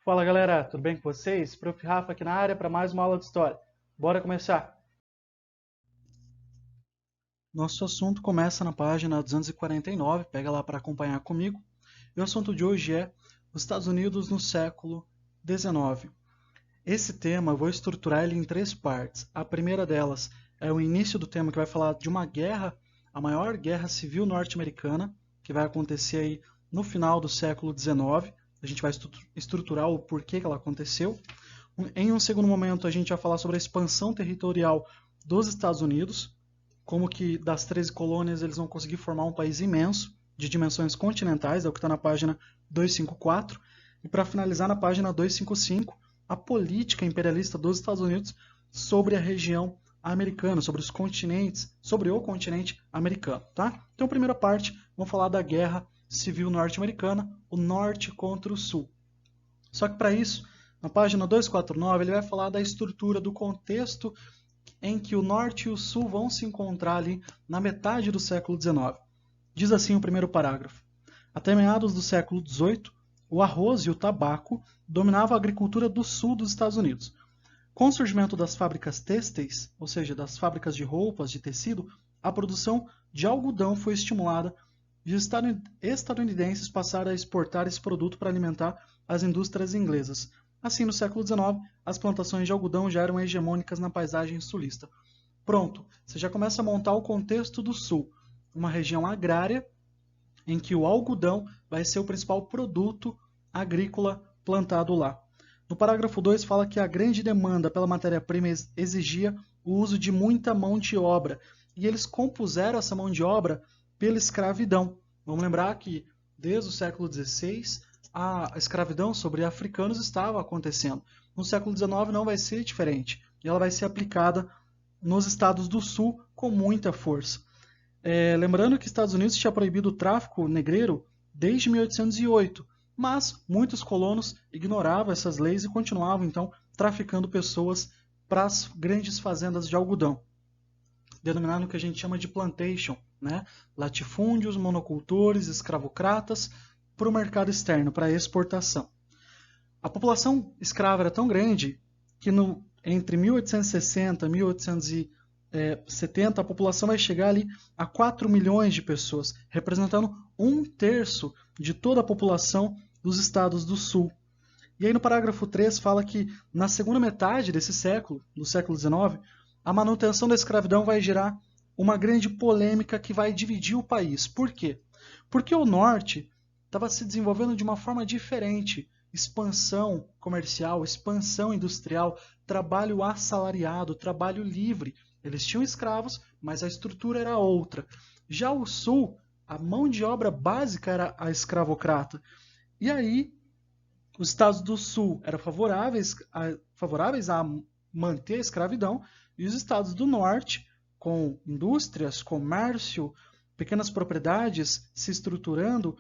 Fala galera, tudo bem com vocês? Prof. Rafa aqui na área para mais uma aula de história. Bora começar! Nosso assunto começa na página 249, pega lá para acompanhar comigo. E o assunto de hoje é os Estados Unidos no século XIX. Esse tema eu vou estruturar ele em três partes. A primeira delas é o início do tema, que vai falar de uma guerra, a maior guerra civil norte-americana, que vai acontecer aí no final do século XIX. A gente vai estruturar o porquê que ela aconteceu. Em um segundo momento, a gente vai falar sobre a expansão territorial dos Estados Unidos, como que das 13 colônias eles vão conseguir formar um país imenso, de dimensões continentais, é o que está na página 254. E para finalizar, na página 255, a política imperialista dos Estados Unidos sobre a região americana, sobre os continentes, sobre o continente americano, tá? Então, primeira parte, vamos falar da Guerra Civil Norte-Americana, o Norte contra o Sul. Só que para isso, na página 249, ele vai falar da estrutura do contexto em que o Norte e o Sul vão se encontrar ali na metade do século XIX. Diz assim o primeiro parágrafo: até meados do século XVIII, o arroz e o tabaco dominavam a agricultura do sul dos Estados Unidos. Com o surgimento das fábricas têxteis, ou seja, das fábricas de roupas, de tecido, a produção de algodão foi estimulada e os estadunidenses passaram a exportar esse produto para alimentar as indústrias inglesas. Assim, no século XIX, as plantações de algodão já eram hegemônicas na paisagem sulista. Pronto, você já começa a montar o contexto do sul, uma região agrária em que o algodão vai ser o principal produto agrícola plantado lá. No parágrafo 2 fala que a grande demanda pela matéria-prima exigia o uso de muita mão de obra, e eles compuseram essa mão de obra pela escravidão. Vamos lembrar que desde o século XVI a escravidão sobre africanos estava acontecendo. No século XIX não vai ser diferente, e ela vai ser aplicada nos estados do sul com muita força. Lembrando que os Estados Unidos tinha proibido o tráfico negreiro desde 1808, mas muitos colonos ignoravam essas leis e continuavam então traficando pessoas para as grandes fazendas de algodão, denominado o que a gente chama de plantation, né? Latifúndios, monocultores, escravocratas, para o mercado externo, para exportação. A população escrava era tão grande que entre 1860 e 1870 a população vai chegar ali a 4 milhões de pessoas, representando 1/3 de toda a população dos estados do sul. E aí no parágrafo 3 fala que na segunda metade desse século, do século XIX, a manutenção da escravidão vai gerar uma grande polêmica que vai dividir o país. Por quê? Porque o norte estava se desenvolvendo de uma forma diferente. Expansão comercial, expansão industrial, trabalho assalariado, trabalho livre. Eles tinham escravos, mas a estrutura era outra. Já o sul, a mão de obra básica era a escravocrata. E aí, os estados do sul eram favoráveis a manter a escravidão, e os estados do norte, com indústrias, comércio, pequenas propriedades se estruturando,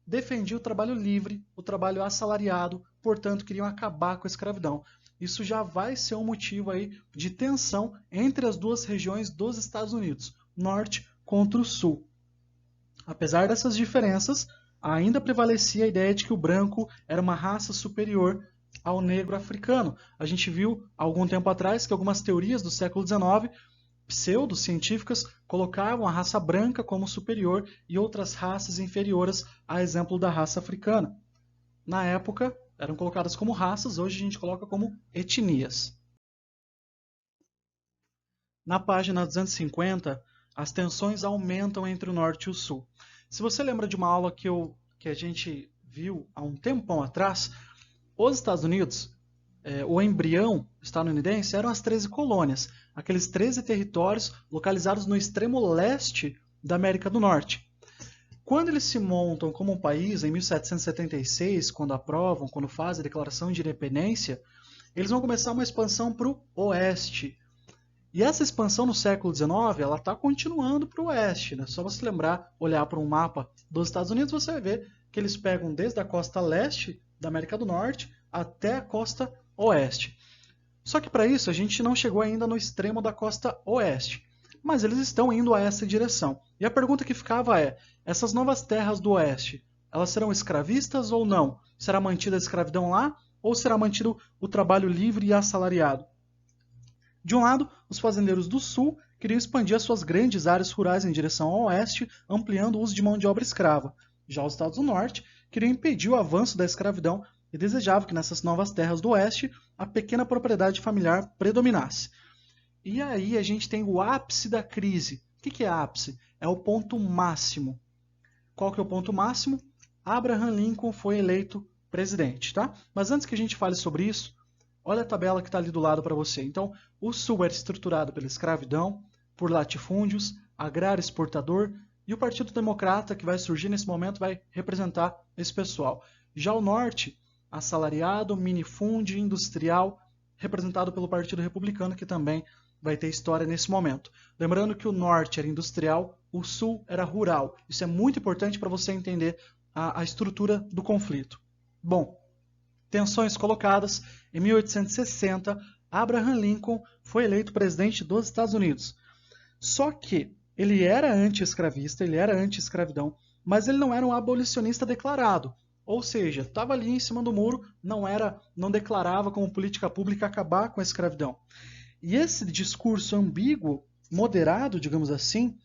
defendiam o trabalho livre, o trabalho assalariado, portanto queriam acabar com a escravidão. Isso já vai ser um motivo aí de tensão entre as duas regiões dos Estados Unidos, norte contra o sul. Apesar dessas diferenças, ainda prevalecia a ideia de que o branco era uma raça superior ao negro africano. A gente viu há algum tempo atrás que algumas teorias do século XIX, pseudocientíficas, colocavam a raça branca como superior e outras raças inferiores, a exemplo da raça africana. Na época, eram colocadas como raças, hoje a gente coloca como etnias. Na página 250, as tensões aumentam entre o norte e o sul. Se você lembra de uma aula que a gente viu há um tempão atrás, os Estados Unidos, o embrião estadunidense, eram as 13 colônias, aqueles 13 territórios localizados no extremo leste da América do Norte. Quando eles se montam como um país, em 1776, quando aprovam, quando fazem a declaração de independência, eles vão começar uma expansão para o oeste. E essa expansão no século XIX, ela está continuando para o oeste, né? Só você lembrar, olhar para um mapa dos Estados Unidos, você vai ver que eles pegam desde a costa leste da América do Norte até a costa oeste. Só que para isso a gente não chegou ainda no extremo da costa oeste, mas eles estão indo a essa direção. E a pergunta que ficava é: essas novas terras do oeste, elas serão escravistas ou não? Será mantida a escravidão lá ou será mantido o trabalho livre e assalariado? De um lado, os fazendeiros do Sul queriam expandir as suas grandes áreas rurais em direção ao oeste, ampliando o uso de mão de obra escrava. Já os estados do norte queriam impedir o avanço da escravidão e desejavam que nessas novas terras do oeste a pequena propriedade familiar predominasse. E aí a gente tem o ápice da crise. O que é ápice? É o ponto máximo. Qual que é o ponto máximo? Abraham Lincoln foi eleito presidente, tá? Mas antes que a gente fale sobre isso, olha a tabela que está ali do lado para você. Então, o Sul era estruturado pela escravidão, por latifúndios, agrário exportador, e o Partido Democrata, que vai surgir nesse momento, vai representar esse pessoal. Já o Norte, assalariado, minifúndio, industrial, representado pelo Partido Republicano, que também vai ter história nesse momento. Lembrando que o Norte era industrial, o Sul era rural. Isso é muito importante para você entender a estrutura do conflito. Bom, tensões colocadas, em 1860, Abraham Lincoln foi eleito presidente dos Estados Unidos. Só que ele era anti-escravista, ele era anti-escravidão, mas ele não era um abolicionista declarado. Ou seja, estava ali em cima do muro, não declarava como política pública acabar com a escravidão. E esse discurso ambíguo, moderado, digamos assim,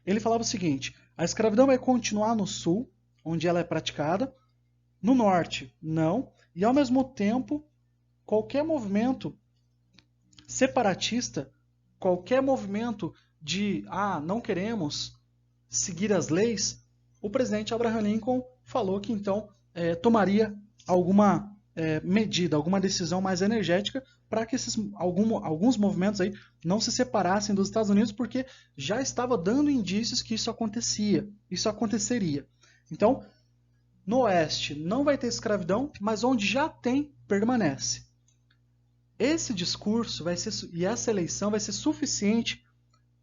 ele falava o seguinte: a escravidão vai continuar no Sul, onde ela é praticada, no Norte, não, e ao mesmo tempo, qualquer movimento separatista, qualquer movimento de não queremos seguir as leis, o presidente Abraham Lincoln falou que então tomaria alguma medida, alguma decisão mais energética para que alguns movimentos aí não se separassem dos Estados Unidos, porque já estava dando indícios que isso aconteceria. Então, no Oeste não vai ter escravidão, mas onde já tem, permanece. Esse discurso e essa eleição vai ser suficiente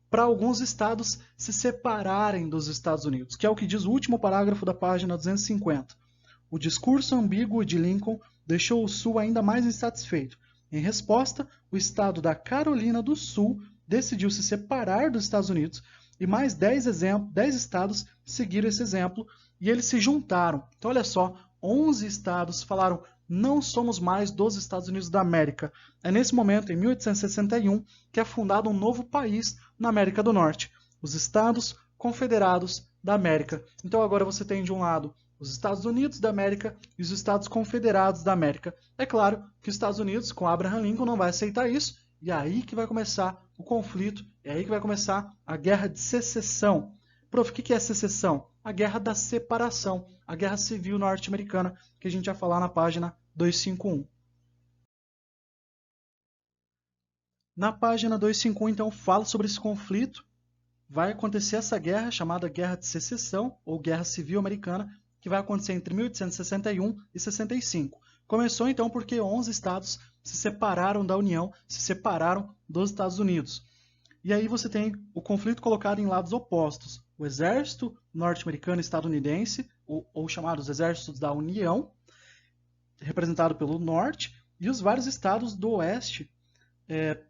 para alguns estados se separarem dos Estados Unidos, que é o que diz o último parágrafo da página 250. O discurso ambíguo de Lincoln deixou o Sul ainda mais insatisfeito. Em resposta, o estado da Carolina do Sul decidiu se separar dos Estados Unidos e mais 10 estados seguiram esse exemplo e eles se juntaram. Então, olha só, 11 estados falaram: não somos mais dos Estados Unidos da América. É nesse momento, em 1861, que é fundado um novo país na América do Norte, os Estados Confederados da América. Então agora você tem de um lado os Estados Unidos da América e os Estados Confederados da América. É claro que os Estados Unidos, com Abraham Lincoln, não vai aceitar isso, e é aí que vai começar o conflito, é aí que vai começar a Guerra de Secessão. Prof, o que é secessão? A Guerra da Separação, a Guerra Civil Norte-Americana, que a gente vai falar na página 251. Na página 251, então, fala sobre esse conflito. Vai acontecer essa guerra, chamada Guerra de Secessão, ou Guerra Civil Americana, que vai acontecer entre 1861 e 65. Começou, então, porque 11 estados se separaram da União, se separaram dos Estados Unidos. E aí você tem o conflito colocado em lados opostos. O exército norte-americano e estadunidense, ou chamados exércitos da União, representado pelo norte, e os vários estados do oeste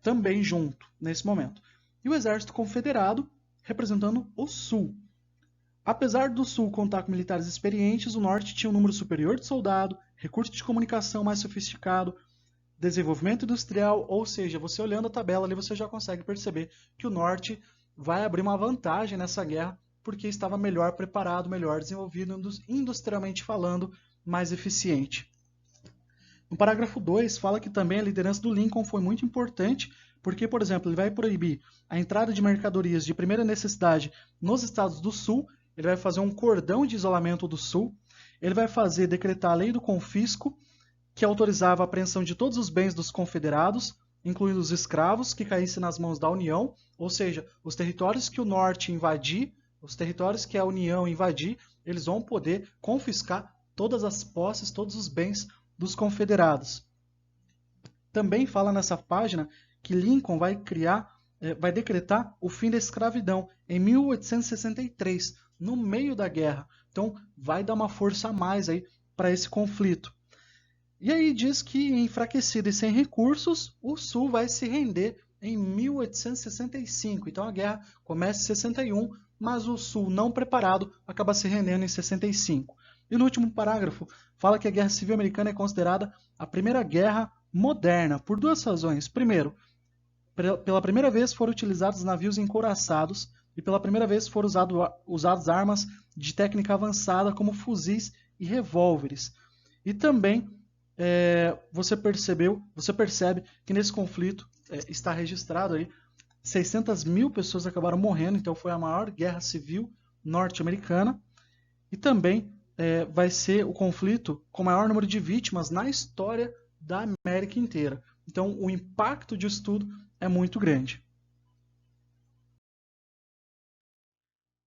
também junto, nesse momento. E o exército confederado, representando o sul. Apesar do sul contar com militares experientes, o norte tinha um número superior de soldado, recurso de comunicação mais sofisticado, desenvolvimento industrial, ou seja, você olhando a tabela ali, você já consegue perceber que o norte vai abrir uma vantagem nessa guerra, porque estava melhor preparado, melhor desenvolvido, industrialmente falando, mais eficiente. No parágrafo 2, fala que também a liderança do Lincoln foi muito importante, porque, por exemplo, ele vai proibir a entrada de mercadorias de primeira necessidade nos estados do sul, ele vai fazer um cordão de isolamento do sul, ele vai decretar a lei do confisco, que autorizava a apreensão de todos os bens dos confederados, incluindo os escravos que caíssem nas mãos da União, ou seja, os territórios que o norte invadir, os territórios que a União invadir, eles vão poder confiscar todas as posses, todos os bens dos confederados. Também fala nessa página que Lincoln vai decretar o fim da escravidão em 1863, no meio da guerra. Então vai dar uma força a mais aí para esse conflito. E aí diz que, enfraquecido e sem recursos, o Sul vai se render em 1865. Então a guerra começa em 61, mas o Sul, não preparado, acaba se rendendo em 65. E no último parágrafo, fala que a Guerra Civil Americana é considerada a primeira guerra moderna, por duas razões. Primeiro, pela primeira vez foram utilizados navios encouraçados e pela primeira vez foram usadas armas de técnica avançada como fuzis e revólveres. E também você percebe que nesse conflito está registrado aí 600 mil pessoas acabaram morrendo, então foi a maior guerra civil norte-americana e também vai ser o conflito com o maior número de vítimas na história da América inteira. Então o impacto disso tudo é muito grande.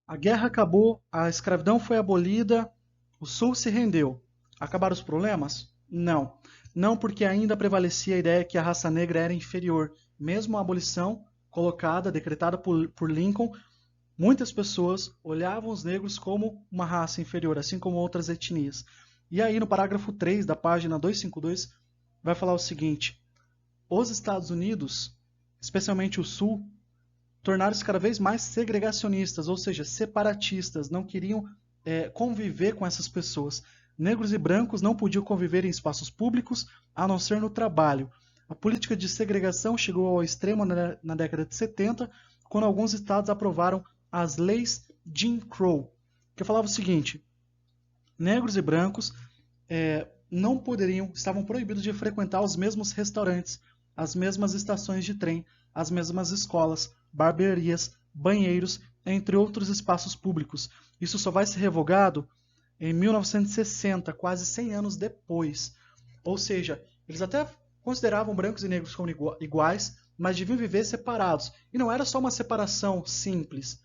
A guerra acabou, a escravidão foi abolida, o Sul se rendeu. Acabaram os problemas? Não. Não, porque ainda prevalecia a ideia que a raça negra era inferior. Mesmo a abolição decretada por Lincoln, muitas pessoas olhavam os negros como uma raça inferior, assim como outras etnias. E aí no parágrafo 3 da página 252 vai falar o seguinte: os Estados Unidos, especialmente o Sul, tornaram-se cada vez mais segregacionistas, ou seja, separatistas, não queriam conviver com essas pessoas. Negros e brancos não podiam conviver em espaços públicos, a não ser no trabalho. A política de segregação chegou ao extremo na década de 70, quando alguns estados aprovaram as leis Jim Crow, que falava o seguinte: negros e brancos estavam proibidos de frequentar os mesmos restaurantes, as mesmas estações de trem, as mesmas escolas, barbearias, banheiros, entre outros espaços públicos. Isso só vai ser revogado em 1960, quase 100 anos depois. Ou seja, eles até consideravam brancos e negros como iguais, mas deviam viver separados. E não era só uma separação simples.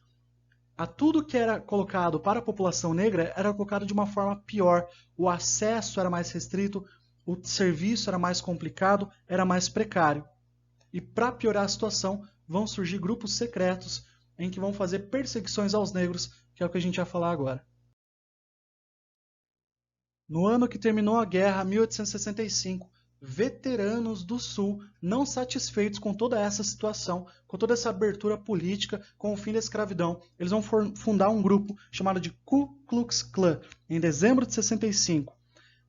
Tudo que era colocado para a população negra era colocado de uma forma pior. O acesso era mais restrito, o serviço era mais complicado, era mais precário. E para piorar a situação, vão surgir grupos secretos em que vão fazer perseguições aos negros, que é o que a gente vai falar agora. No ano que terminou a guerra, 1865, veteranos do Sul, não satisfeitos com toda essa situação, com toda essa abertura política, com o fim da escravidão, eles vão fundar um grupo chamado de Ku Klux Klan, em dezembro de 65.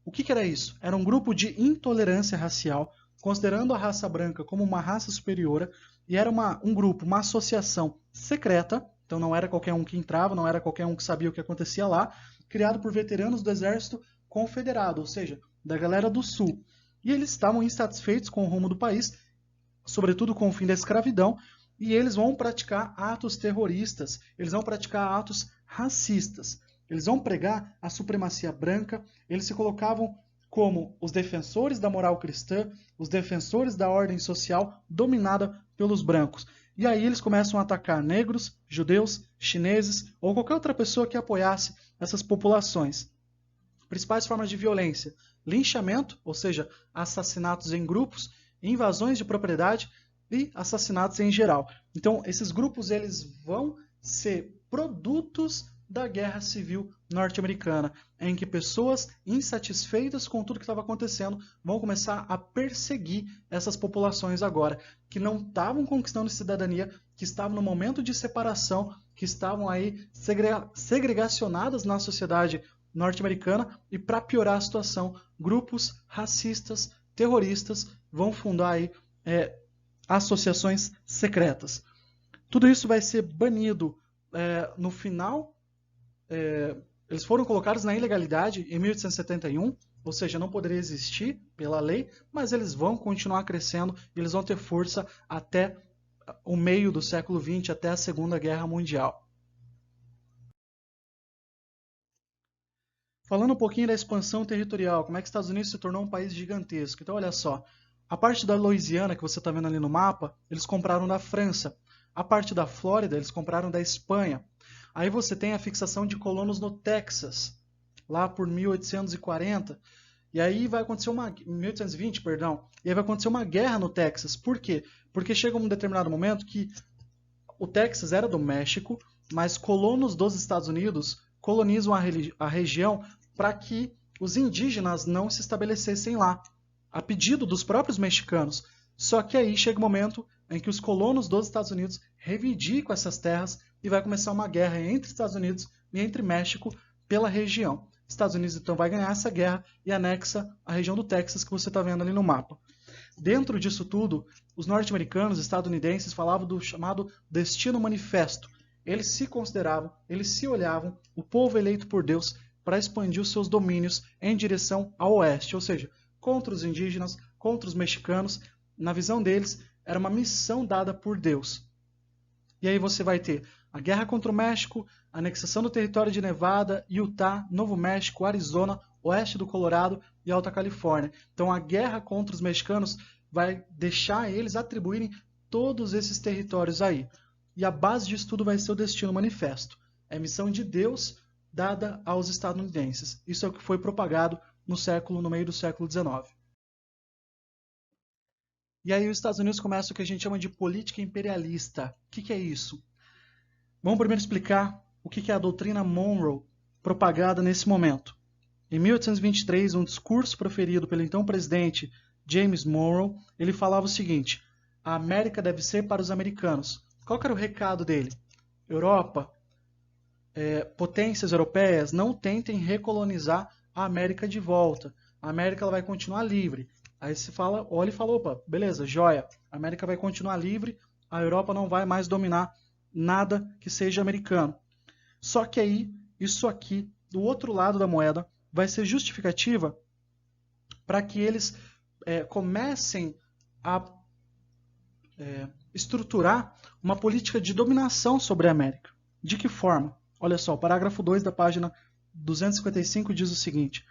O que era isso? Era um grupo de intolerância racial, considerando a raça branca como uma raça superior, e era um grupo, uma associação secreta, então não era qualquer um que entrava, não era qualquer um que sabia o que acontecia lá, criado por veteranos do Exército Confederado, ou seja, da galera do Sul. E eles estavam insatisfeitos com o rumo do país, sobretudo com o fim da escravidão, e eles vão praticar atos terroristas, eles vão praticar atos racistas, eles vão pregar a supremacia branca, eles se colocavam como os defensores da moral cristã, os defensores da ordem social dominada pelos brancos. E aí eles começam a atacar negros, judeus, chineses ou qualquer outra pessoa que apoiasse essas populações. Principais formas de violência: linchamento, ou seja, assassinatos em grupos, invasões de propriedade e assassinatos em geral. Então, esses grupos eles vão ser produtos da Guerra Civil Norte-Americana, em que pessoas insatisfeitas com tudo que estava acontecendo vão começar a perseguir essas populações agora, que não estavam conquistando cidadania, que estavam no momento de separação, que estavam aí segregacionadas na sociedade norte-americana, e para piorar a situação, grupos racistas, terroristas vão fundar aí associações secretas. Tudo isso vai ser banido no final. Eles foram colocados na ilegalidade em 1871, ou seja, não poderia existir pela lei, mas eles vão continuar crescendo e eles vão ter força até o meio do século XX, até a Segunda Guerra Mundial. Falando um pouquinho da expansão territorial, como é que os Estados Unidos se tornou um país gigantesco. Então, olha só, a parte da Louisiana, que você está vendo ali no mapa, eles compraram da França. A parte da Flórida, eles compraram da Espanha. Aí você tem a fixação de colonos no Texas, lá por 1840. E aí vai acontecer 1820, perdão. E aí vai acontecer uma guerra no Texas. Por quê? Porque chega um determinado momento que o Texas era do México, mas colonos dos Estados Unidos colonizam a região para que os indígenas não se estabelecessem lá, a pedido dos próprios mexicanos. Só que aí chega um momento em que os colonos dos Estados Unidos reivindicam essas terras e vai começar uma guerra entre Estados Unidos e entre México pela região. Estados Unidos então vai ganhar essa guerra e anexa a região do Texas que você está vendo ali no mapa. Dentro disso tudo, os norte-americanos, estadunidenses, falavam do chamado Destino Manifesto. Eles se consideravam, eles se olhavam, o povo eleito por Deus, para expandir os seus domínios em direção ao oeste, ou seja, contra os indígenas, contra os mexicanos. Na visão deles, era uma missão dada por Deus. E aí você vai ter a guerra contra o México, a anexação do território de Nevada, Utah, Novo México, Arizona, oeste do Colorado e Alta Califórnia. Então a guerra contra os mexicanos vai deixar eles atribuírem todos esses territórios aí. E a base disso tudo vai ser o Destino Manifesto. É a missão de Deus dada aos estadunidenses. Isso é o que foi propagado no meio do século XIX. E aí os Estados Unidos começam o que a gente chama de política imperialista. O que é isso? Vamos primeiro explicar o que é a doutrina Monroe propagada nesse momento. Em 1823, um discurso proferido pelo então presidente James Monroe, ele falava o seguinte: a América deve ser para os americanos. Qual que era o recado dele? Europa, potências europeias, não tentem recolonizar a América de volta. A América ela vai continuar livre. Aí você fala, olha e fala, opa, beleza, joia. A América vai continuar livre, a Europa não vai mais dominar nada que seja americano. Só que aí, isso aqui, do outro lado da moeda, vai ser justificativa para que eles comecem a estruturar uma política de dominação sobre a América. De que forma? Olha só, o parágrafo 2 da página 255 diz o seguinte: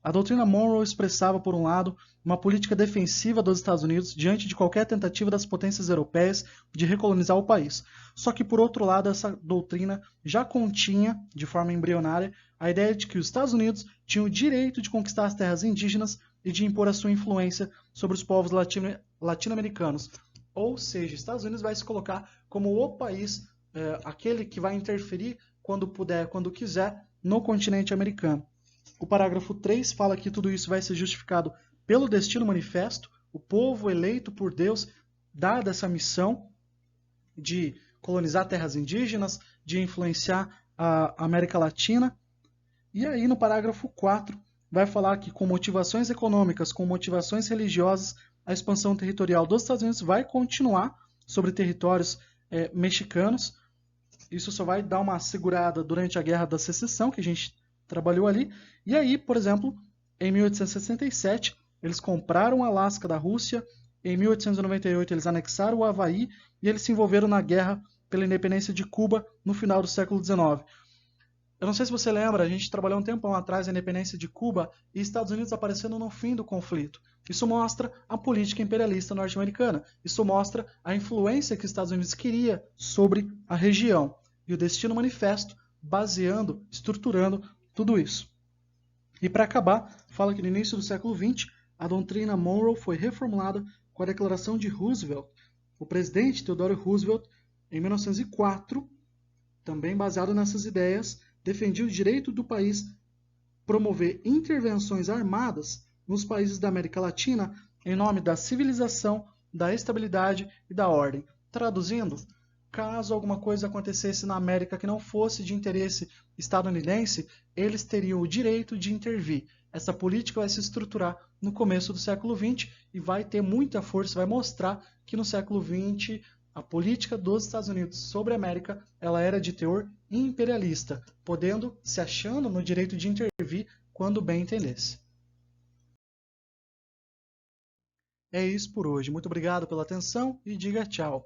a doutrina Monroe expressava, por um lado, uma política defensiva dos Estados Unidos diante de qualquer tentativa das potências europeias de recolonizar o país. Só que, por outro lado, essa doutrina já continha, de forma embrionária, a ideia de que os Estados Unidos tinham o direito de conquistar as terras indígenas e de impor a sua influência sobre os povos latino-americanos. Ou seja, os Estados Unidos vai se colocar como o país, aquele que vai interferir quando puder, quando quiser, no continente americano. O parágrafo 3 fala que tudo isso vai ser justificado pelo Destino Manifesto, o povo eleito por Deus, dada essa missão de colonizar terras indígenas, de influenciar a América Latina. E aí, no parágrafo 4, vai falar que com motivações econômicas, com motivações religiosas, a expansão territorial dos Estados Unidos vai continuar sobre territórios mexicanos. Isso só vai dar uma segurada durante a Guerra da Secessão, que a gente trabalhou ali. E aí, por exemplo, em 1867, eles compraram o Alasca da Rússia. Em 1898, eles anexaram o Havaí e eles se envolveram na guerra pela independência de Cuba no final do século XIX. Eu não sei se você lembra, a gente trabalhou um tempão atrás a independência de Cuba e Estados Unidos aparecendo no fim do conflito. Isso mostra a política imperialista norte-americana. Isso mostra a influência que os Estados Unidos queria sobre a região. E o Destino Manifesto baseando, estruturando tudo isso. E para acabar, fala que no início do século XX, a doutrina Monroe foi reformulada com a Declaração de Roosevelt. O presidente Theodore Roosevelt, em 1904, também baseado nessas ideias, defendia o direito do país promover intervenções armadas nos países da América Latina em nome da civilização, da estabilidade e da ordem. Traduzindo, caso alguma coisa acontecesse na América que não fosse de interesse estadunidense, eles teriam o direito de intervir. Essa política vai se estruturar no começo do século XX e vai ter muita força, vai mostrar que no século XX a política dos Estados Unidos sobre a América ela era de teor imperialista, podendo, se achando no direito de intervir quando bem entendesse. É isso por hoje. Muito obrigado pela atenção e diga tchau.